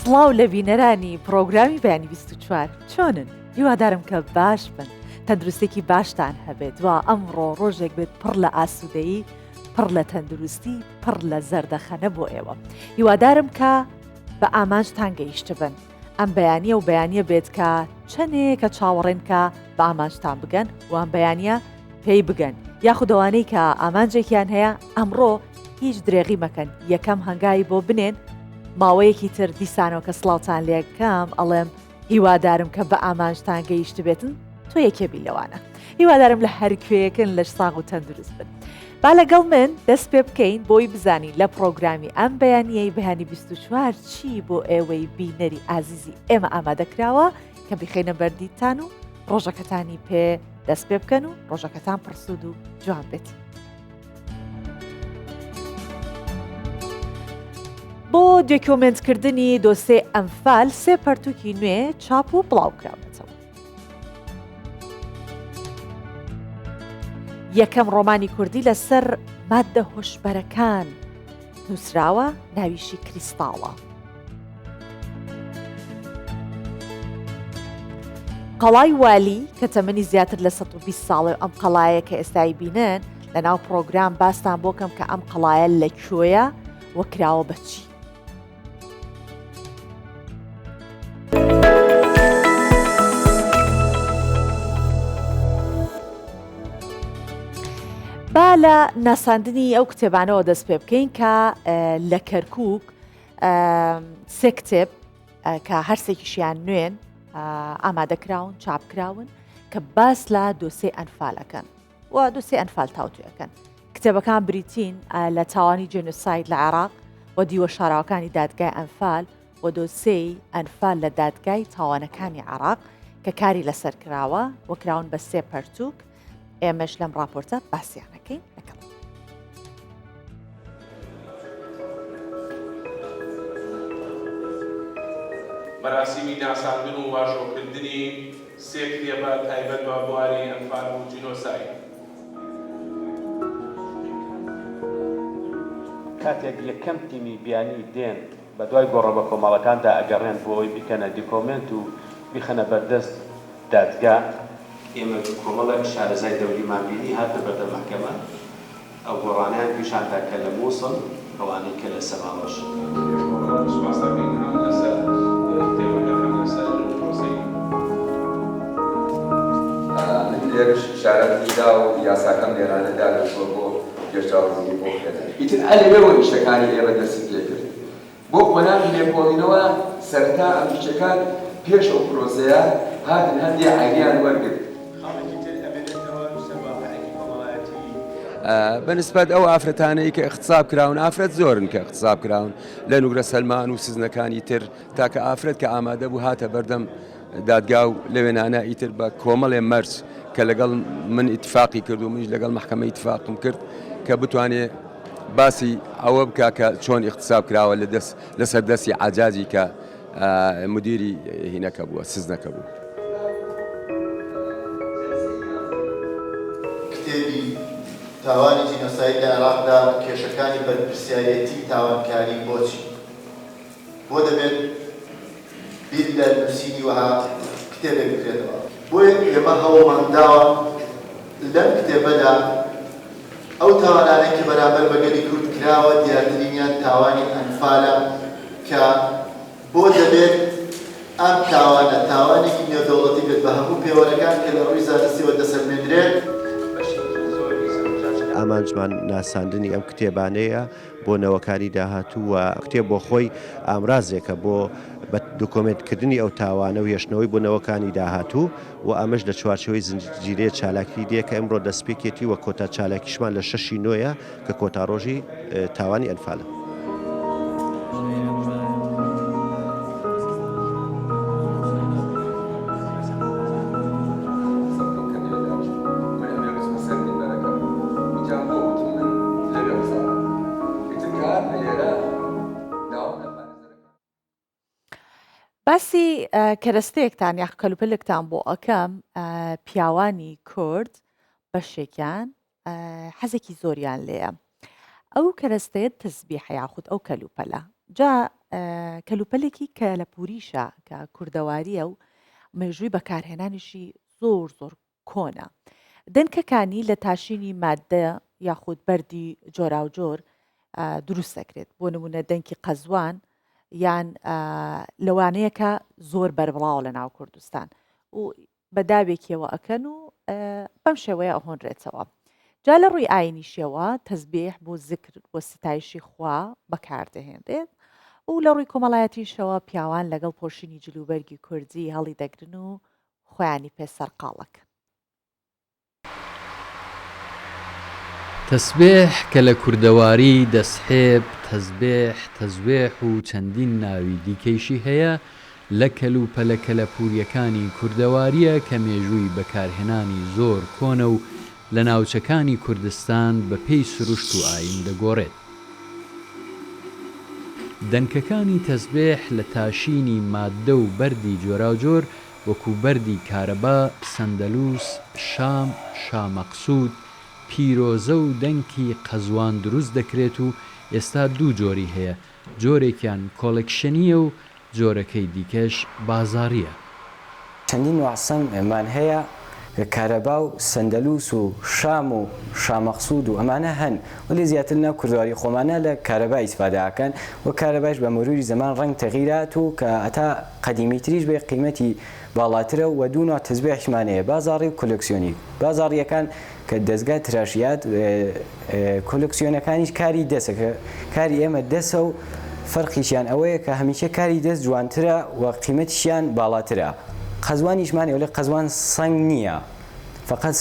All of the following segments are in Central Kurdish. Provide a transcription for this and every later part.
سڵاو لە بینەرانی پرۆگرامی بەیانی 24 چۆنن؟ هیوادارم کە باش بن، تەندروستێکی باشتان هەبێت و ئەمڕۆ ڕۆژێک بێت پڕ لە ئاسوودەیی، پڕ لە تەندروستی، پڕ لە زەردەخەنە بۆ ئێوە. هیوادارم کە بە ئامانجتان گەیشتە بن. ئەم بەیانیە و بەیانیە بێت کە چەندێک کە چاوەڕێن کە بە ئامانجتان بگەن وان بەیانیە پێی بگەن. یاخودەوانەی کە ئامانجێکیان هەیە ئەمڕۆ هیچ درێغی مەکەن، یەکەم هەنگایی بۆ بنێن ماوەیەکی تر دیسانەوە کە سڵاوتان لێکەم ئەڵێم هیوادارم کە بە ئامانجتان گەیشت بێتن تۆ یەکێبی لەوانە. هیوادارم لە هەرکوێیەکن لەش ساغ و تەندروست بن. با لەگەڵ من دەست پێ بکەین بۆی بزانی لە پرۆگرامی ئەم بەیانیەی بەیانی 24 چی بۆ ئێوەی بینەری ئازیزی ئێمە ئامادەکراوە کە بخێنە بەردیتان و ڕۆژەکەتانی پێ دەست پێ بکەن و ڕۆژەکەتان پرسود و جوان بێت. بۆ دۆکیۆمنتکردنی دۆسێ ئەنفال سێ پەرتووکی نوێ چاپ و بڵاوکراونەتەوە. یەکەم ڕۆمانی کوردی لەسەر ماددە هۆشبەرەکان نووسراوە، ناویشی کریستاڵە. قەڵای والی کە تەمەنی زیاتر لە 120 ساڵێ ئەم قەڵایە کە ئێستای بینن لە ناو پرۆگرام باستان بۆکەم کە ئەم قەڵایە لەکوێیە وەکراوە بەچی. با لە ناساندنی ئەو کتێبانەوە دەست پێ بکەین کە لە کەرکووک سێ کتێب کە هەرسێکیشیان نوێن ئامادەکراون چاپکراون کە باس لە دۆسێ ئەنفالەکەن و دۆسێ ئەنفال تاوتویەکەن. کتێبەکان بریتین لە تاوانی جێنۆساید لە عێراق و دیوە شاراوەکانی دادگای ئەنفال و دۆسەی ئەنفال لە دادگای تاوانەکانی عێراق کە کاری لەسەر کراوە وەکراون بە سێ پەرتووک. ئێمەش لەم راپۆرتە باسییانەکەین لەگەڵ. مەراسیمی ناساندن و واژۆکردنی سێ کتێبە تایبەت بە بواری ئەنفال و جینۆساید. کاتێک یەکەم تیمی بیانی دێن بە دوای گۆڕە بە کۆمەڵەکاندا ئەگەڕێن بۆ ئەوی بکەنە دیکۆمنت و بخەنە بەردەست دادگا، ئێمە کۆمەڵە شارەزای دەوریمان بینی هاتە بەردە مەحکەمە ئەو گۆڕانیان پیشاندا کە لە مووسڵ ئەوانەی کە لە سەماڵەش لێرش شارەتیدا و یاساکەم لێرانەدا لەوە بۆ گەشتاوەزی بۆ خێنن. ئیتر ئەلێەوە ئیشەکانی ئێمە دەستی پێ کرد. بۆ کۆنامی لێکۆڵینەوە سەرتا ئەم شتەکان پێش ئەو پرۆسەیە هاتن هەندێک ئایدیان وەرگرت. بەنسبەت ئەو ئافرەتانەی کە اختصاب کراون، ئافرەت زۆرن کە اختصاب کراون لە نوگرە سەلمان و سزنەکانی تر تاکە ئافرەت کە ئامادە بوو هاتە بەردەم دادگا و لەوێنانە ئیتر بە کۆمەڵێ مەرج کە لەگەڵ من ئیتفاقی کرد و منیش لەگەڵ محکەمە ئیتفاقم کرد کە بتوانێت باسی ئەوە بکە کە چۆن اختصاب کراوە لەسەر دەستی عاجازی کە مدیری هینەکە بووە سزنەکە بوو. کتێبی تاوانی جینۆساید لە عێراقدا کێشەکانی بەرپرسیارەتی تاوانکاری بۆچی بۆ دەبێت بیر لە نووسینی وەها کتێبێک بکرێتەوە. بۆیە ئێمە هەوڵمان داوە لەم کتێبەدا ئەو تاوانانەی کە بەرامبەر بەگەلی کورد کراوە دیارترینیان تاوانی ئەنفالە کە بۆ دەبێت ئەم تاوانە تاوانێکی نێودەوڵەتی بێت بە هەموو پێوەرەکان کە لە ڕووی زانستیەوە دەسەرمێنرێت. ئامانجمان ناساندنی ئەم کتێبانەیە بۆ نەوەکانی داهاتوو و کتێب بۆ خۆی ئامرازێکە بۆ بە دۆکۆمنتکردنی ئەو تاوانە و هێشتنەوەی بۆ نەوەکانی داهاتوو و ئەمەش لە چوارچەوەی زنجیرەیە چالاکی دیە کە ئەمڕۆ دەستپێکێتی وە کۆتا چالاکیشمان لە 6 نۆیە کە کۆتا ڕۆژی تاوانی ئەنفالە. باسی کەرەستەیەکتان یاخ کەلوپەلێکتان بۆ ئەەکەم پیاوانی کورد بەشێکیان حەزێکی زۆریان لێیە. ئەو کەرەستەیە تەسبیح یاخود ئەو کەلوپەلە جا کەلوپەلێکی کە لە پوریشە کە کوردەواریە و مێژووی بەکارهێنانیشی زۆر کۆنا. دەنکەکانی لە تاشینی مادە یاخود بەردی جۆرا و جۆر دروست دەکرێت. بۆ نمونە دەنکی قەزوان یان لەوانەیە کە زۆر بەربڵاوە لە ناو کوردستان و بەداوێکیەوە ئەکەن و بەم شێوەیە ئەهۆنرێتەوە. جا لە ڕووی ئاینیشەوە تەسبیح بۆ ذکر بۆ ستایشی خوا بەکاردەهێنرێت و لە ڕووی کۆمەڵایەتیشەوە پیاوان لەگەڵ پۆشینی جلوبەرگی کوردی هەڵی دەگرن و خۆیانی پێسەرقاڵەکەن. تەسبیح کە لە کوردەواری دەسحێب، تەزبێح، تەزوێح و چەندین ناوی دیکەیشی هەیە لە کەلوپەلە کەلەپوریەکانی کوردەواریە کە مێژووی بەکارهێنانی زۆر کۆنە و لە ناوچەکانی کوردستان بە پێی سروشت و ئاین دەگۆڕێت. دەنکەکانی تەسبێح لە تاشینی مادە و بەردی جۆراوجۆر وەکو بەردی کارەبا، سەندەلووس، شام، شامەقسوود، پیرۆزە و دەنکی قەزوان دروست دەکرێت و ئێستا دوو جۆری هەیە، جۆرێکیان کۆڵێکشنیە و جۆرەکەی دیکەش بازاریە. چەندین واسەنگمان هەیە کارەبا و سەندەلووس و شام و شامەقسوود و ئەمانە هەن ولی زیاتر لە کوردەواری خۆمانە لە کارەبا ئیسفادەکەن و کارەباش بە مروری زەمان ڕەنگ تەغیرات و کە ئەتا قەدیمیتریش بێ قیمەتی باڵاترە و دوو تەزبیحشمانەیە بازاڕی و کۆلکسیۆنی. بازاڕیەکان کە دەستگا تراشیات کۆلکسیۆنەکانیش کاری دەسە کە کاری ئێمە دەسە و فەرقیشیان ئەوەیە کە هەمیشە کاری دەست جوانترە و قیمەتیشیان باڵاترە. قەزوانیشمانێ لە قەزوان سنگ نییە، فقط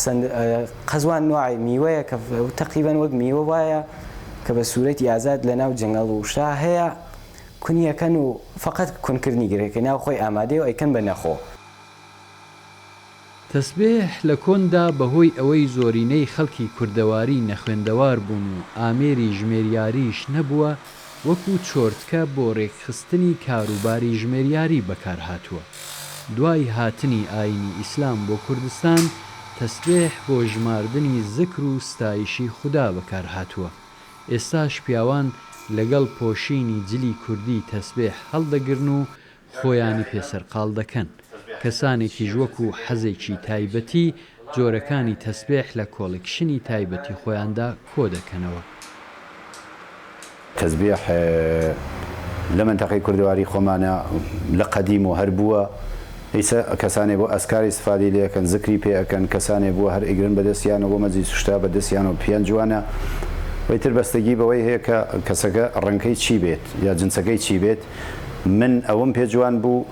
قەزوان نوعی میوەیە کە تقریبان وەک میوە وایە کە بە سوورەتی ئازاد لە ناو جەنگەڵ و شا هەیە، کونیەکەن و فقط کونکردنی گرێکە ناو خۆی ئامادەی و ئەیکەن بە نەخۆ. تەسبیح لە کۆندا بەهۆی ئەوەی زۆرینەی خەڵکی کوردەواری نەخوێندەوار بوون و ئامێری ژمێریاریش نەبووە، وەکو چۆرتکە بۆ ڕێکخستنی کاروباری ژمێریاری بەکار هاتووە. دوای هاتنی ئاینی ئیسلام بۆ کوردستان، تەسبیح بۆ ژماردنی ذکر و ستایشی خوددا بەکار هاتووە. ئێستاش پیاوان لەگەڵ پۆشینی جلی کوردی تەسبیح هەڵدەگرن و خۆیانی پێسەرقاڵ دەکەن. کەسانێکیش وەکو حەزێکی تایبەتی جۆرەکانی تەسبیح لە کۆڵێکشنی تایبەتی خۆیاندا کۆ دەکەنەوە. تەسبیح لە منتەقەی کوردەواری خۆمانە لە قەدیم و هەر بووە، ئیسا کەسانێ بۆ ئەسکاری استفادی لەکەن، ذکری پێەکەن، کەسانێ بووە هەر ئیگرن بەدەستیانە بۆ مەجلیس سوشتا بەدەستیان و پیان جوانە. وەیتر بەستگی بەوەی هەیە کە کەسەکە ڕەنگەی چی بێت یا جنسەکەی چی بێت. من ئەوەم پێ جوان بوو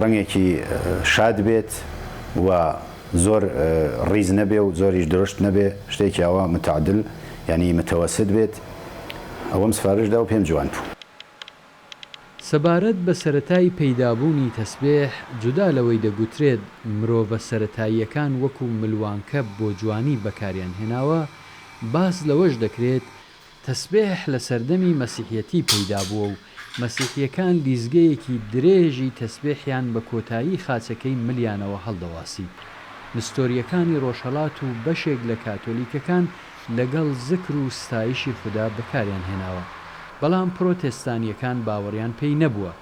ڕەنگێکی شاد بێت و زۆر ڕیز نەبێ و زۆریش درشت نەبێ، شتێکی ئەوە متعادل ینی متەوەسط بێت. ئەوەم سفارشدا و پێم جوان بوو. سەبارەت بە سەرەتای پەیدابوونی تەسبیح، جودا لەوەی دەگوترێت مرۆڤە سەرەتاییەکان وەکو ملوانکە بۆ جوانی بەکاریان هێناوە، باس لەوەش دەکرێت تەسبیح لە سەردەمی مەسیحیەتی پەیدابووە و مەسیحیەکان لیزگەیەکی درێژی تەسبیحیان بە کۆتایی خاچەکەی ملیانەوە هەڵدەواسی. نستۆریەکانی ڕۆژهەڵات و بەشێک لە کاتۆلیکەکان لەگەڵ ذکر و ستایشی خوددا بەکاریان هێناوە، بەڵام پرۆتێستانیەکان باوەڕیان پێی نەبووە.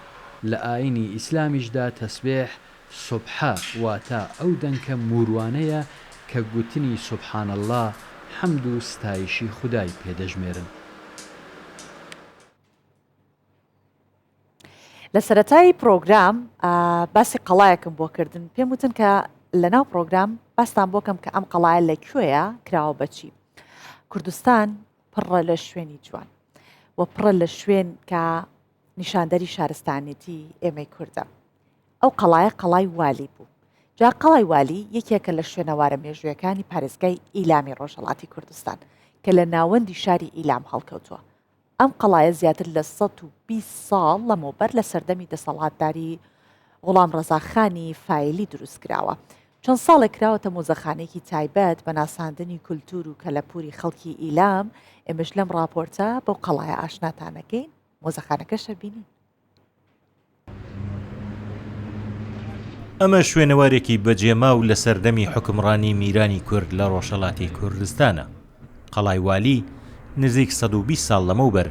لە ئاینی ئیسلامیشدا تەسبیح سوبحە واتە ئەو دەنکە موروانەیە کە گوتنی سوبحان الله حەمد و ستایشی خودای پێدەژمێرن. لە سەرەتای پرۆگرام باسی قەڵایەکم بۆ کردن، پێم وتن کە لە ناو پرۆگرام باستان بۆکەم کە ئەم قەڵایە لەکوێیە کراوە بەچی. کوردستان پڕە لە شوێنی جوان و پڕە لە شوێن کە نیشاندەری شارستانێتی ئێمەی کووردە. ئەو قەڵایە قەڵای والی بوو. جا قەڵای والی یەکێکە لە شوێنەوارە مێژوویەکانی پارێزگای ئیلامی ڕۆژهەڵاتی کوردستان کە لە ناوەندی شاری ئیلام هەڵکەوتووە. ئەم قەڵایە زیاتر لە 120 ساڵ لەمەوبەر لە سەردەمی دەسەڵاتداری غوڵام ڕەزاخانی فایلی دروست کراوە. چەند ساڵێک کراوەتە مۆزەخانەیەکی تایبەت بە ناساندنی کولتور و کەلەپوری خەڵکی ئیلام. ئێمەش لەم راپۆرتە بەو قەڵایە ئاشناتانەکەین، مۆزەخانەکەشە بینین. ئەمە شوێنەوارێکی بەجێما و لە سەردەمی حکمڕانی میرانی کورد لە ڕۆژهەڵاتی کوردستانە. قەڵای والی نزیک 120 ساڵ لەمەوبەر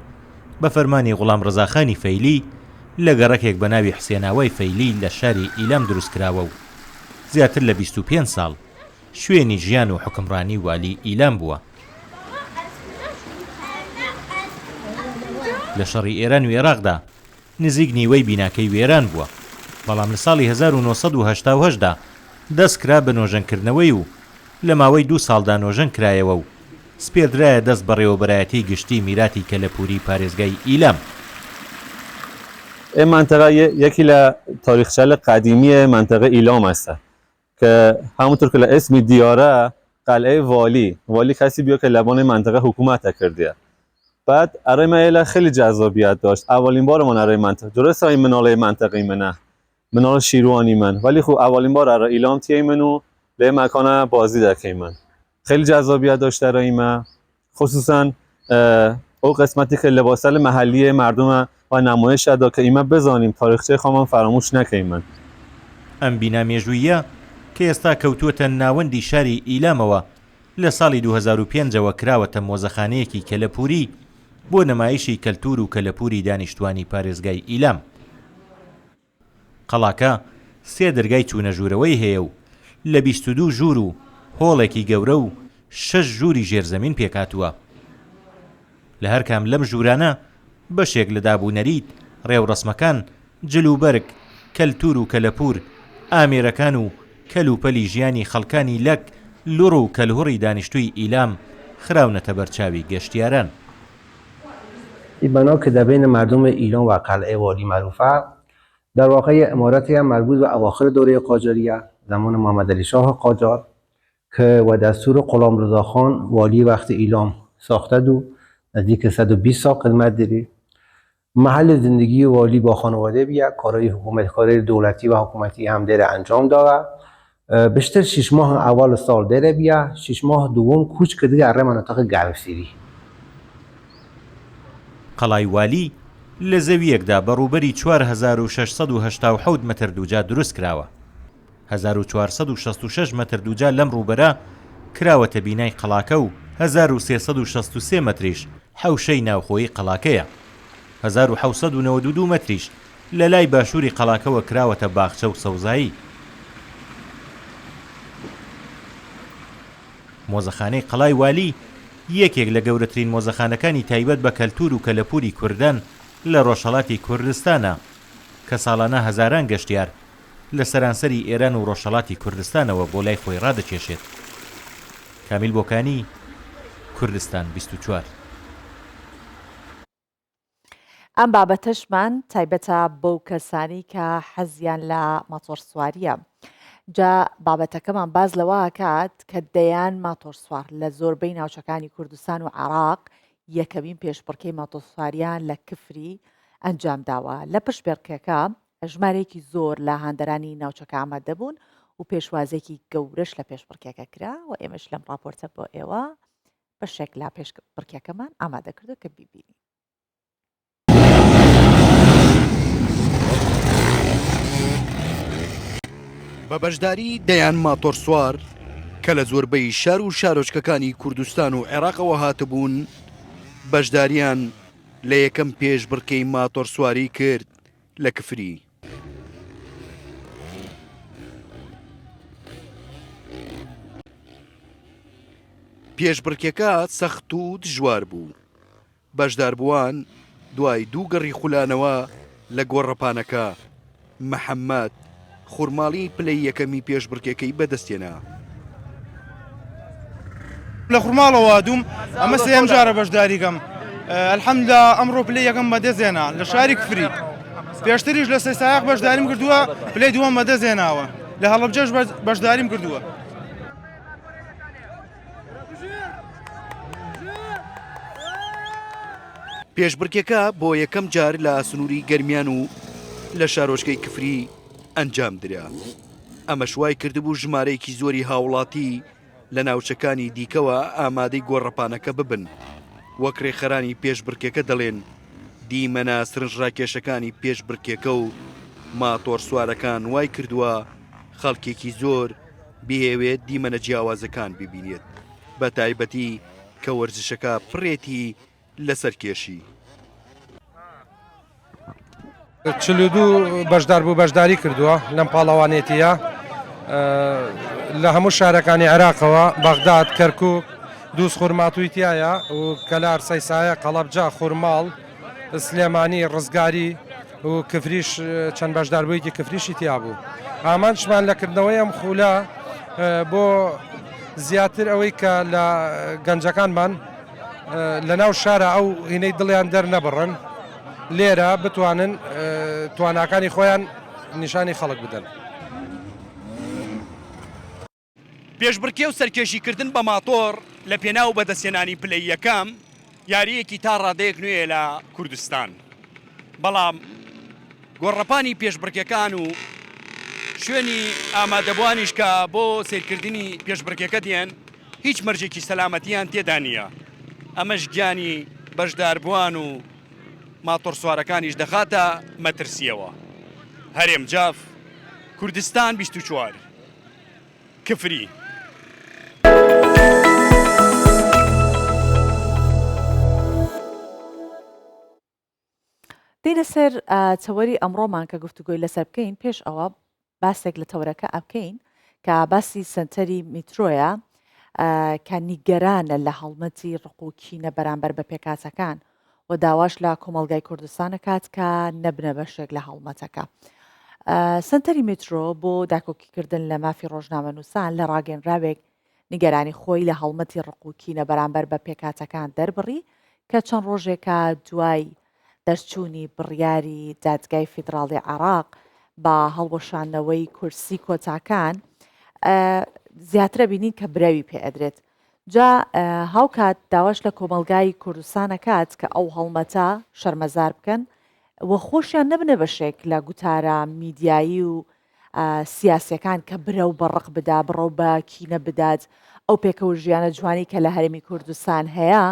بە فەرمانی غوڵام ڕەزاخانی فەیلی لە گەڕەکێک بە ناوی حسێناوای فەیلی لە شاری ئیلام دروستکراوە و زیاتر لە 25 ساڵ شوێنی ژیان و حکمڕانی والی ئیلام بووە. لە شەڕی ئێران و عێراقدا نزیک نیوەی بیناکەی وێران بووە، بەڵام لە ساڵی 1970دا دەستکرا بە نۆژەنکردنەوەی و لە ماوەی 2 ساڵدا نۆژەن کرایەوە و سپێدرایە دەست بەڕێوەبەرایەتی گشتی میراتی کەلەپوری پارێزگای ئیلام. این منطقه یکی ل تاریخچه قدیمی منطقه ایلام است که همونطور که اسم دیاره قلعه والی کسی بیا که لبان منطقه حکومت کرده. بعد ارای ما خیلی جذابیت داشت. اولین بار من ارای منطقه درست این مناله منطقه منه منال شیروانی من، ولی خب اولین بار ارای ایلام تیه منو به مکان بازی دکه من خیلی جذابیت داشت ارای ما، خصوصا او قسمتی که لباسل محلی مردم و نمایش ادا که ایمه بزانیم تاریخچه خوامان فراموش نکنیم. من ئەم بینامێژوویە کە ئێستا کەوتووەتە ناوەندی شاری ئیلامەوە لە ساڵی 2005ەوە کراوەتە مۆزەخانەیەکی کەلەپوری بۆ نمایشی کەلتور و کەلەپوری دانیشتوانی پارێزگای ئیلام. قەڵاکە 3 دەرگای چوونەژوورەوەی هەیە و لە 22 ژوور و هۆڵێکی گەورە و 6 ژووری ژێرزەمین پێکاتووە. لە هەر کام لەم ژوورانە بەشێک لە دابوونەریت، ڕێوڕەسمەکان، جلوبەرگ، کەلتور و کەلەپور، ئامێرەکان و کەلوپەلی ژیانی خەڵکانی لەک، لوڕ و کەلهوڕی دانیشتووی ئیلام خراونەتە بەرچاوی گەشتیاران. این بنا که در بین مردم ایلام و قلعه والی معروفه، در واقع عمارتی هم مربوط به اواخر دوره قاجاریه زمان محمد علی شاه قاجار که و دستور غلامرضاخان والی وقت ایلام ساخته دو نزدیک 120 سال خدمت داری. محل زندگی والی با خانواده بیا، کارهای حکومت، کارهای دولتی و حکومتی هم داره انجام داره. بیشتر 6 ماه اول سال داره بیا، 6 ماه دوم کوچ کرده اره مناطق گرمسیری. قەڵای والی لە زەویەکدا بەڕووبەری 4687 مەتر دووجا دروست کراوە. 1466 مەتر دووجا لەم ڕووبەرە کراوەتە بینای قەڵاکە و 1363 مەتریش حەوشەی ناوخۆیی قەڵاکەیە. 1792 مەتریش لە لای باشووری قەڵاکەوە کراوەتە باخچە و سەوزایی. مۆزەخانەی قەڵای والی یەکێک لە گەورەترین مۆزەخانەکانی تایبەت بە کەلتور و کەلەپوری کوردان لە ڕۆژهەڵاتی کوردستانە کە ساڵانە هەزاران گەشتیار لە سەرانسەری ئێران و ڕۆژهەڵاتی کوردستانەوە بۆ لای خۆی ڕادەکێشێت. کامیل بۆکانی، کوردستان 24. ئەم بابەتەشمان تایبەتە بەو کەسانی کە حەزیان لە ماتۆرسواریە. جا بابەتەکەمان باز لەوە کات کە دەیان ماتۆرسوار لە زۆربەی ناوچەکانی کوردستان و عێراق یەکەمین پێشبڕکێی ماتۆرسواریان لە کفری ئەنجام داوە. لە پشتبێرکەکە ژمارەیەکی زۆر لە هاندەرانی ناوچەکە ئامادە بوون و پێشوازێکی گەورەش لە پێشبڕکێکە کرا و ئێمەش لەم راپۆرتە بۆ ئێوە بەشێک لە پێشبڕکێکەمان ئامادە کردو کە بیبینی. بە بەشداری دەیان ماتۆرسوار کە لە زۆربەی شار و شارۆچکەکانی کوردستان و عێراقەوە هاتبوون بەشداریان لە یەکەم پێشبڕکەی ماتۆرسواری کرد لە کفری. پێشبڕکێکە سەخت و دژوار بوو. بەشداربووان دوای 2 گەڕی خولانەوە لە گۆڕەپانەکە محەممەد خورماڵی پلەی یەکەمی پێشبڕکێکەی بەدەستێنا. لە خورماڵەوە دوم ئەمە سێم جارە بەشداریکەم. ئەلحەمدوللا ئەمڕۆ پلەی یەکەم بەدەستێنا لە شاری کفری. پێشتریش لە سێ سایق بەشداریم کردووە، پلەی دووەم بەدەستێناوە. لە هەڵەبجەش بەشداریم کردووە. پێشبڕکێکە بۆ یەکەم جار لە سنووری گەرمیان و لە شارۆچکەی کفری ئەنجام درا. ئەمە شوای کردبوو ژمارەیەکی زۆری هاوڵاتی لە ناوچەکانی دیکەوە ئامادەی گۆڕەپانەکە ببن. وەک ڕێخەرانی پێشبڕکێکە دەڵێن دیمەنە سرنجڕاکێشەکانی پێشبڕکێکە و ماتۆرسوارەکان وای کردووە خەڵکێکی زۆر بهێوێت دیمەنە جیاوازەکان ببینێت، بە تایبەتی کە وەرزشەکە پڕێتی لەسەر کێشی. 42 بەشدار بوو بەشداری کردووە لەم پاڵەوانێتیە لە هەموو شارەکانی عێراقەوە بەغداد کەرکووک دووس خوورماتوویتیایە و کەلار سەیسایە قەڵەبجا خوورماڵ سلێمانی ڕزگاری و کفریش چەند بەشداربوویەکی کفریشی تیا بوو ئامانجمان لەکردنەوەی ئەم خولە بۆ زیاتر ئەوەی کە لە گەنجەکانمان لە ناو شارە ئەو هینەی دڵیان دەرنەبڕن لێرە بتوانن تواناکانی خۆیان نیشانی خەڵک بدەن. پێشبڕکێ و سەرکێشیکردن بە ماتۆر لە پێناو بەدەستێنانی پلەی یەکەم یاریەکی تا ڕادەیەک نوێ لە کوردستان. بەڵام گۆڕەپانی پێشبڕکێکان و شوێنی ئامادەبوانیش کە بۆ سیرکردنی پێشبڕکێکە دێن هیچ مەرجێکی سەلامەتیان تێدا نییە. ئەمەش گیانی بەشداربووان و ماتۆر سوارەکانیش دەخاتە مەترسیەوە. هەرێم جاف کوردستان 24 کفری. دێنە سەر چاوەری ئەمڕۆمان کە گفتوگۆی لەسەر بکەین پێش ئەوە باسێک لە تەورەکە ئەبکەین کە باسی سنتەری میترۆیە کە نیگەرانە لە هەڵمەتی ڕقوکینە بەرامبەر بە پێکاتەکان و داواش لە کۆمەلگای کوردستانە کات کە نەبنە بەشێک لە هەڵمەتەکە. سنتەری میترۆ بۆ داکۆکیکردن لە مافی ڕۆژنامە نووسان لە ڕاگەنراوێک نیگەرانی خۆی لە هەڵمەتی ڕقوکینە بەرامبەر بە پێکاتەکان دەربڕی کە چەند ڕۆژێکە دوای دەرچوونی بڕیاری دادگای فیدراڵی عێراق بە هەڵوەشانەوەی کورسی کۆتاکان زیاترە بینین کە براوی پێئەدرێت. جا هاوکات داواش لە کۆمەلگای کوردستانە کات کە ئەو هەڵمەتە شەرمەزار بکەن وە خۆشیان نەبنە بەشێک لە گوتارە میدیایی و سیاسیەکان کە برە و بەڕق بدا بڕۆ بە کینە بدات ئەو پێکەوە ژیانە جوانی کە لە هەرێمی کوردستان هەیە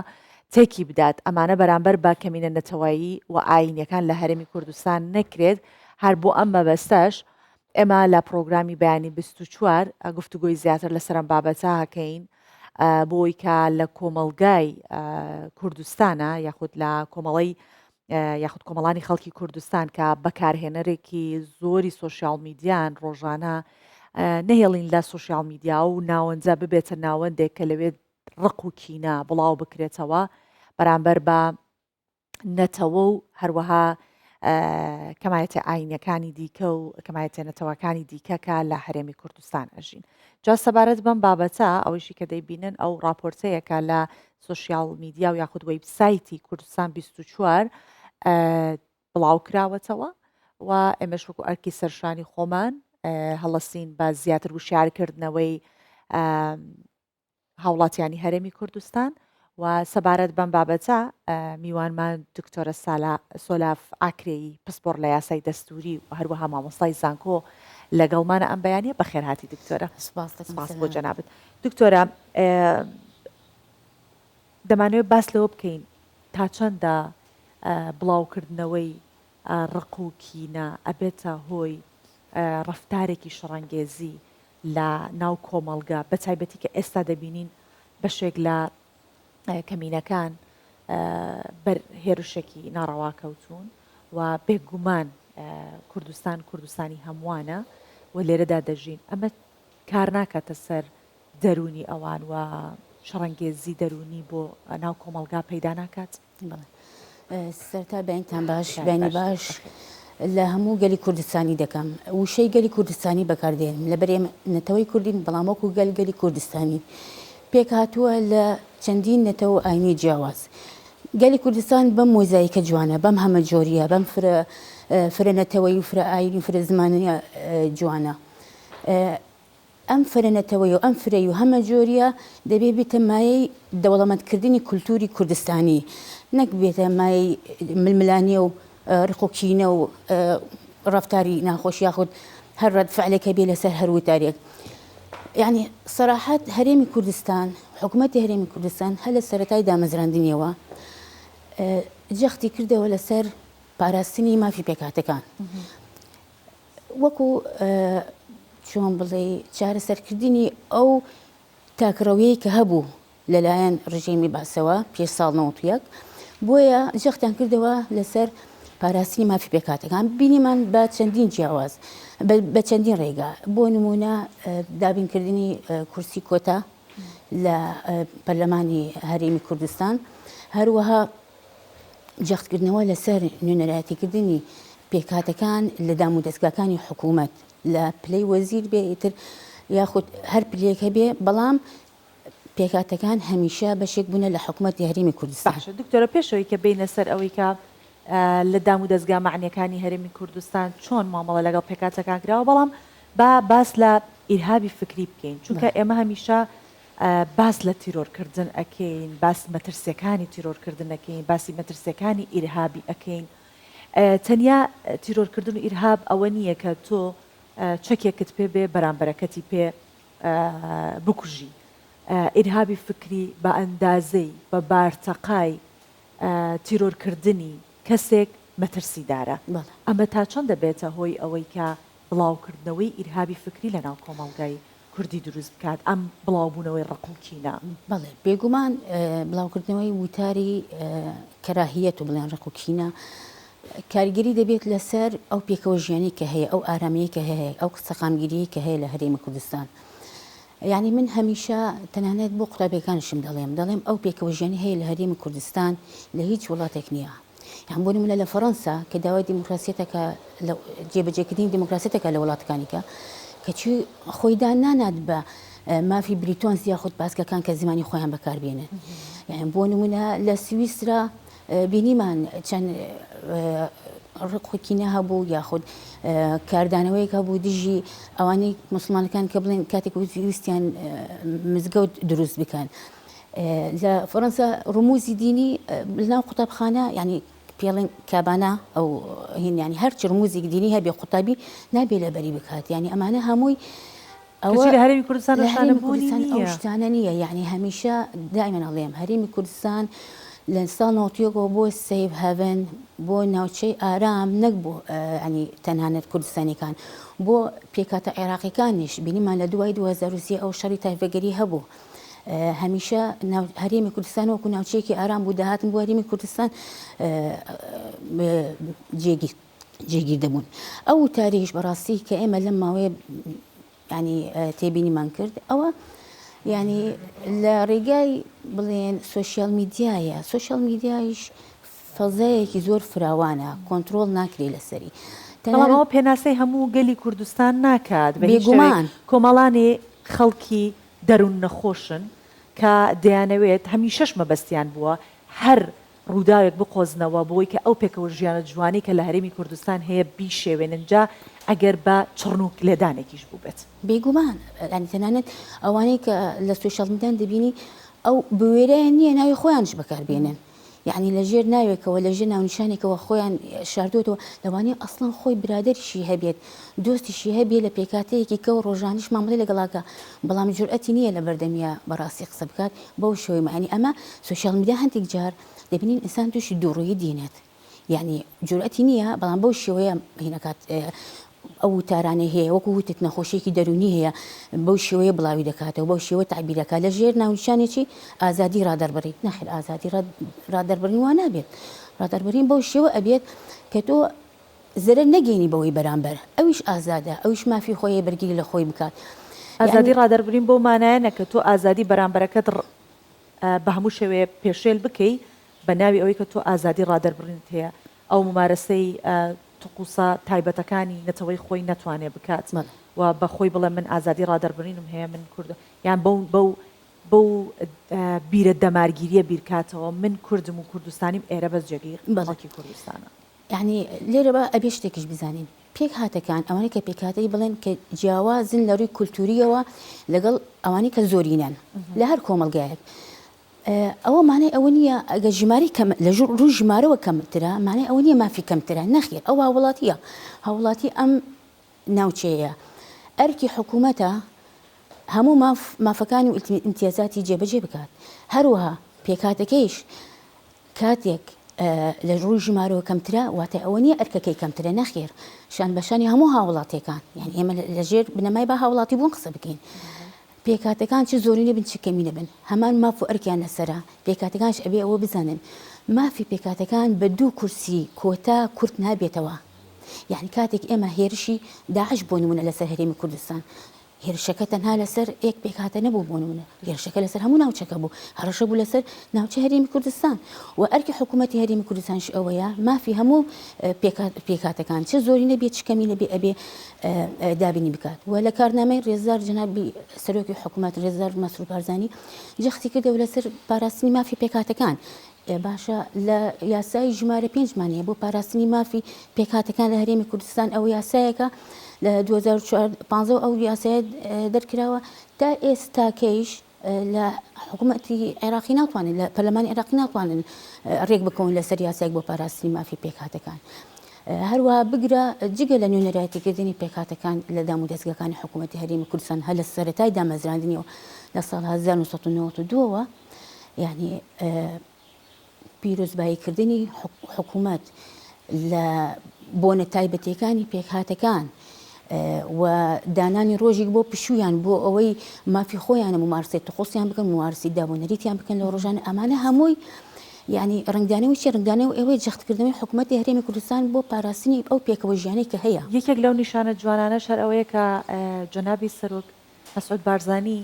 تێکی بدات. ئەمانە بەرامبەر با کەمینە نەتەوایی و ئاینیەکان لە هەرێمی کوردستان نەکرێت. هەر بۆ ئەم مەبەستەش ئێمە لە پرۆگرامی بەیانی 24 گفتوگۆی زیاتر لە سەرم بابەتە هەکەین بۆی کە لە کۆمەلگای کوردستانە یاخود لە کۆمەڵی یاخود کۆمەڵانی خەڵکی کوردستان کە بەکارهێنەرێکی زۆری سوۆسیال میدیان ڕۆژانە نەهێڵین لە سوۆسیال میدیا و ناوەنجە ببێتە ناوەندێک کە لەوێت ڕق و کینە بڵاو بکرێتەوە بەرامبەر بە نەتەوە و هەروەها کەمایەتە ئاینەکانی دیکە و کەمایەتە نەتەوەکانی دیکەکە لە هەرێمی کوردستان ئەژین. جا سەبارەت بەم بابەتە ئەوەشی کە دەیبینن ئەو راپۆرتەیەکە لە سوۆسیال میدیا و یاخود وێبسایتی کوردستان 24 بڵاو کراوەتەوە و ئێمەش وەکو ئەرکی سەرشانی خۆمان هەڵەستین بە زیاتر وشیارکردنەوەی هاوڵاتیانی هەرێمی کوردستان و سەبارەت بەم بابەتە میوانمان دکتۆرە سۆلاف ئاکرێی پسپۆر لە یاسای دەستوری و هەروەها مامۆستای زانکۆ لەگەڵمانە ئەم بەیانیە بەخێرهاتی دکتۆرە. سپاس بۆ جەنابەت. دکتۆرە دەمانوێت باس لەوە بکەین تا چەندە بڵاوکردنەوەی ڕق و کینە ئەبێتە هۆی ڕەفتارێکی شەڕەنگێزی لە ناو کۆمەلگا بە تایبەتی کە ئێستا دەبینین بەشێک لە کەمینەکان بەر هێرشێکی ناڕەواکەوتون و بێگومان کوردستانی هەمووانە و لێرەدا دەژین. ئەمە کار ناکاتە سەر دەرونی ئەوان و شەڕەنگێزی دەرونی بۆ ناو کۆمەلگا پەیدا ناکات. سەرتا بەینتان باش بینی باش لە هەموو گەلی کوردستانی دەکەم وشەی گەلی کوردستانی بەکاردێنم لە بەرێ نەتەوەی کوردین بەڵامۆک و گەلی کوردستانی پێک هاتووە لە چەندین نەتەوە ئاینی جیاواز. گەلی کوردستان بەم مۆزاییکە جوانە بەم هەمە جۆریە بەم فرە نەتەوەی و فرە ئاینی و فرە زمانی جوانە. ئەم فرە نەتەوەی و ئەم فرەی و هەمە جۆریە دەبێ بێتە مایەی دەوڵەمەندکردنی کولتوری کوردستانی نەک بێتە مایەی ململانیە و ڕقوکینە و ڕفتاری ناخۆش یاخود هەر ڕەدفعلەکە بێ لەسەر هەروی تارێک. یعنی سەراحەت هەرێمی کوردستان حکوومەتی هەرێمی کوردستان هە لە سەرەتای دامەزراندنیەوە جەختی کردەوە لەسەر پاراستنی مافی پێکاتەکان وەکو چۆن بڵێ چارەسەرکردنی ئەو تاکڕەویەی کە هەبوو لەلایەن ڕژیمی باسەوە پێش ساڵ 91 بۆیە جەختیان کردەوە لەسەر پاراستنی مافی پێکاتەکان بینیمان بە چەندین جیاواز بە چەندین ڕێگا بۆ نمونە دابینکردنی کورسی کۆتا لە پەرلەمانی هەرێمی کوردستان هەروەها جەختکردنەوە لەسەر نوێنەرایەتیکردنی پێکاتەکان لە دام و دەستگاکانی حکوومەت لە پلەی وەزیر بێ ئیتر یاخود هەر پلەیەکە بێ بەڵام پێکاتەکان هەمیشە بەشێک بوونە لە حکوومەتی هەرێمی کوردستان. دکتۆرە پێشەوەی کە بینە سەر ئەوەی کە لە دام و دەستگا معنیەکانی هەرێمی کوردستان چۆن مامەڵە لەگەڵ پێکاتەکان کراوە بەڵام با باس لە ئیرهابی فکری بکەین چونکە ئێمە هەمیشە باس لە تیرۆرکردن ئەکەین باس مەترسیەکانی تیرۆرکردن ئەکەین باسی مەترسیەکانی ئیرهابی ئەکەین تەنیا تیرۆرکردن و ئیرهاب ئەوە نییە کە تۆ چەکێکت پێ بێ بەرامبەرەکەتی پێ بکوژی ئیرهابی فکری بە ئەندازەی بە بارتەقای تیرۆرکردنی کەسێک مەترسیدارە ئەمە تا چەند دەبێتە هۆی ئەوەی کە بڵاوکردنەوەی ئیرهابی فکری لە ناو کۆمەڵگای کوردی دروست بکات ئەم بڵاوبوونەوەی ڕقوکینە بەڵێ بێگومان بڵاوکردنەوەی وتاری کەراهیەت و بڵێن ڕقوکینە کارگیری دەبێت لەسەر ئەو پێکەوە ژیانی کە هەیە ئەو ئارامەیە کە هەیە ئەو قسەقامگیری کە هەیە لە هەرێمی کوردستان یعنی من هەمیشە تەنانەت بۆ قوتابیەکانشم دەڵێم ئەو پێکەوە ژیانی هەیە لە هەرێمی کوردستان لە هیچ وڵاتێک نییە یان بۆ نمونە لە فەڕەنسا کە داوای دیموکراسیەتەکە جێبەجێکردنی دیموکراسیەتەکە لە وڵاتەکانیکە کەچی خۆیدان نانات بە مافی بریتۆنس یاخود باسکەکان کە زمانی خۆیان بەکاربێنن یان بۆ نمونە لە سویسرا بینیمان چەند ڕقوکینە هەبوو یاخود کاردانەوەیەک هەبوو دژی ئەوانەی مسلمانەکان کە بڵێن کاتێک ویستیان مزگەوت دروست بکەن لە فەڕەنسا ڕموزی دینی لەناو قوتابخانە ینی پێڵێن کابانە ئەو ینی هەرچی ڕموزێک دینی هەبێ قوتابی نابێ لەبەری بکات ینی ئەمانە هەمووی ئەوە لە هەرێمی کوردستان ئەو شتانە نییە یعنی هەمیشە دائما ئەڵێم هەرێمی کوردستان لە ساڵ 91 بۆ سیف هەڤن بۆ ناوچەی ئارام نەک بۆ ینی تەنانەت کوردستانیەکان بۆ پێکاتە عێراقیەکانیش بینیمان لە دوای 2023 ئەو شەڕی تایبەتگەری هەبوو هەمیشە هەرێمی کوردستان وەکو ناوچەیەکی ئارام بوو داهاتن بۆ هەرێمی کوردستان جێگیر دەبوون ئەو تاریخ بەڕاستی کە ئێمە لەم ماوەیە ینی تێبینیمان کرد ئەوە ینی لە ڕێگای بڵێن سوۆشیال میدیایە سوۆشیال میدیایش فەزایەکی زۆر فراوانە کۆنتترۆل ناکرێ لەسەری بەڵامەوە پێناسەی هەموو گەلی کوردستان ناکات بێگومان کۆمەڵانی خەڵکی دەروون نەخۆشن کە دەیانەوێت هەمیشەش مەبەستیان بووە هەر ڕووداوێک بقۆزنەوە بۆی کە ئەو پێکەوە ژیانە جوانی کە لە هەرێمی کوردستان هەیە بیشێوێننجا ئەگەر بە چڕنوک لێدانێکیش بوو بێت بێگومان ینی تەنانەت ئەوانەی کە لە سوۆشیال میدیان دەبینی ئەو بوێرەیان نییە ناوی خۆیانش بەکاربێنن یعنی لەژێر ناوێکەوە لەژێر ناونیشانێکەوە خۆیان شاردوێتەوە لەوانەیە ئەسڵان خۆی برادریشی هەبێت دۆستیشی هەبێت لە پێکاتەیەکی کە و ڕۆژانیش مامەڵی لەگەڵاکە بەڵام جورئەتی نییە لە بەردەمیە بەڕاستی قسە بکات بەو شێوەی معنی ئەمە سوۆشیال میدیا هەندێک جار دەبینین ئینسان تووشی دووڕوویی دێنێت یعنی جورئەتی نییە بەڵام بەو شێوەیە هینەکات ئەو تارانەی هەیە وەکو وتت نەخۆشیێکی دەرونی هەیە بەو شێوەیە بڵاوی دەکاتەوە بەو شێوە تعبیرەکە لە ژێر ناونیشانێکی ئازادی ڕادەربڕی نەخیر ئازادی ڕادەربڕین وان نابێت ڕادەربڕین بەو شێوە ئەبێت کە تۆ زەرەر نەگەینی بەوەی بەرامبەر ئەویش ئازادە ئەویش مافی خۆی بەرگری لە خۆی بکات ئازادی ڕادەربڕین بۆ مانایەنە کە تۆ ئازادی بەرامبەرەکەت بە هەموو شێوەیە پێشێل بکەی بە ناوی ئەوەی کە تۆ ئازادی ڕادەربڕینت هەیە ئەو ممارەسەی توقوسا تایبەتەکانی نەتەوەی خۆی نەتوانێت بکات و بە خۆی بڵێ من ئازادی ڕادەربڕینم هەیە من کوردە یان بەو بیرە دەمارگیریە بیرکاتەوە من کوردم و کوردستانیم ئێرە بەس جێگیر بەڵکی کوردستانە یعنی لێرە بە ئەبێ شتێکیش بزانین پێک هاتەکان ئەوانەی کە پێکاتەی بڵێن کە جیاوازن لە ڕووی کولتوریەوە لەگەڵ ئەوانەی کە زۆرینەن لە هەر کۆمەلگایەک ئەوە مانای ئەوە نییە ئەگە ژماری لە ڕوو ژمارەوە کەمترە مانای ئەوە نییە مافی کەمترە نەخێر ئەو هاوڵاتیە هاوڵاتی ئەم ناوچەیە ئەرکی حکوومەتە هەموو مافەکانی و ئیمتیازاتی جێبەجێ بکات هەروەها پێکاتەکەیش کاتێک لە ڕووی ژمارەوە کەمترە واتە ئەوە نییە ئەرکەکەی کەمترە نەخێر شان بەشانی هەموو هاوڵاتیەکان یعنی ئێمە لەژێر بنەمای بە هاوڵاتی بوون قسە بکەین پێکاتەکان چ زۆرینە بن چ کەمینە بن هەمان ماف و ئەرکیان لەسەرە پێکاتەکانش ئەبێ ئەوە بزانن مافی پێکاتەکان بە 2 کورسی کۆتا کورت نابێتەوە. یعنی کاتێک ئێمە هێرشی داعش بۆ نمونە لەسەر هەرێمی کوردستان هێرشەکە تەنها لەسەر یەک پێکهاتە نەبوو بۆ نمونە، هێرشەکە لەسەر هەموو ناوچەکە بوو، هەڕەشە بوو لەسەر ناوچە هەرێمی کوردستان و ئەرکی حکوومەتی هەرێمی کوردستانش ئەوەیە مافی هەموو پێکاتەکان چه زۆری نەبێت چ کەمی نەبێ ئەبێ دابینی بکات. و لە کارنامەی ڕێزدار جەنابی سەرۆکی حکوومەت ڕێزدار مەسعود بارزانی جەختی کردەوە لەسەر پاراستنی مافی پێکاتەکان. باشە لە یاسای ژمارە 5مانەیە بۆ پاراستنی مافی پێکاتەکان لە هەرێمی کوردستان ئەو یاسایەکە لە 2015 ئەو یاسایە دەرکراوە تا ئێستاکەیش لە حکوومەتی عێراقی ناتوانن لە پەرلەمانی عێراقی ناتوانن ڕێک بکەون لەسەر یاسایەک بۆ پاراستنی مافی پێکاتەکان. هەروەها بگرە جگە لە نوێنەرایەتیکردنی پێکاتەکان لە دام و دەستگاکانی حکوومەتی هەرێمی کوردستان هە لە سەرەتای دامەزراندنیەوە لە ساڵ 1992ەوە یعنی پیرۆزباییکردنی حکوومەت لە بۆنە تایبەتیەکانی پێکهاتەکان و دانانی ڕۆژێک بۆ پشویان بۆ ئەوەی مافی خۆیانە ممارسەی تخۆسیان بکەن ممارسی دابوونەریتیان بکەن لە ڕۆژانە ئەمانە هەمووی یعنی ڕنگدانەوەی چی ڕنگدانەوە ئەوەی جەختکردنەوەی حکوومەتی هەرێمی کوردستان بۆ پاراستنی ئەو پێکەوە ژیانەی کە هەیە. یەکێک لەو نیشانە جوانانە شەر ئەوەیە کە جەنابی سەرۆک مەسعود بارزانی